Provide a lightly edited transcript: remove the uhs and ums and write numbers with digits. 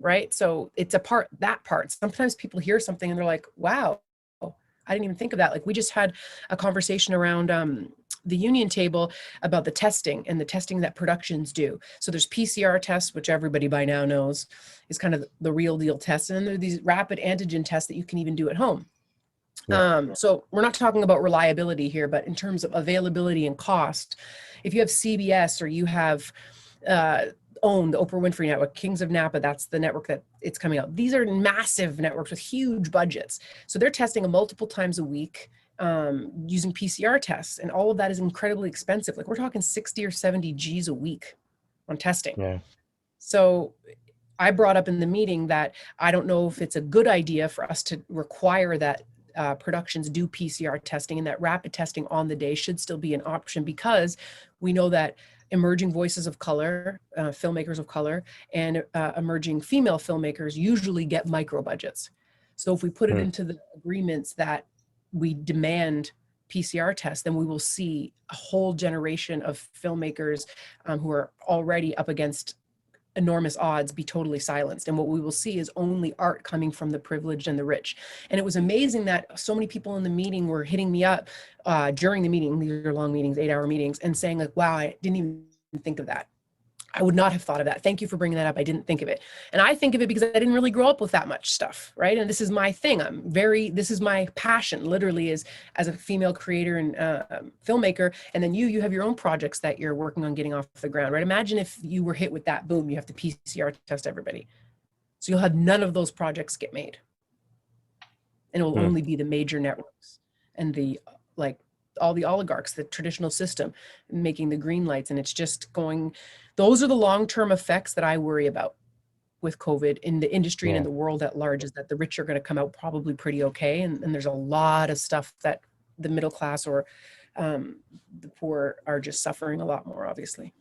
right? So it's that part. Sometimes people hear something and they're like, wow, I didn't even think of that. Like we just had a conversation around the union table about the testing and the testing that productions do. So there's PCR tests, which everybody by now knows is kind of the real deal test. And then there are these rapid antigen tests that you can even do at home. So we're not talking about reliability here, but in terms of availability and cost, if you have CBS or you have owned the Oprah Winfrey Network, Kings of Napa, that's the network that it's coming out. These are massive networks with huge budgets. So they're testing multiple times a week using PCR tests. And all of that is incredibly expensive. Like we're talking 60 or 70 G's a week on testing. Yeah. So I brought up in the meeting that I don't know if it's a good idea for us to require that productions do PCR testing, and that rapid testing on the day should still be an option, because we know that emerging voices of color, filmmakers of color, and emerging female filmmakers usually get micro budgets. So if we put it into the agreements that we demand PCR tests, then we will see a whole generation of filmmakers who are already up against enormous odds be totally silenced. And what we will see is only art coming from the privileged and the rich. And it was amazing that so many people in the meeting were hitting me up during the meeting. These are long meetings, 8-hour meetings, and saying like, wow, I didn't even think of that. I would not have thought of that. Thank you for bringing that up. I didn't think of it. And I think of it because I didn't really grow up with that much stuff, right? And this is my thing. This is my passion, literally, is as a female creator and filmmaker. And then you have your own projects that you're working on getting off the ground, right? Imagine if you were hit with that, boom, you have to PCR test everybody. So you'll have none of those projects get made. And it will only be the major networks and all the oligarchs, the traditional system, making the green lights. And it's just going, those are the long-term effects that I worry about with COVID in the industry and in the world at large, is that the rich are going to come out probably pretty okay. And there's a lot of stuff that the middle class or the poor are just suffering a lot more, obviously.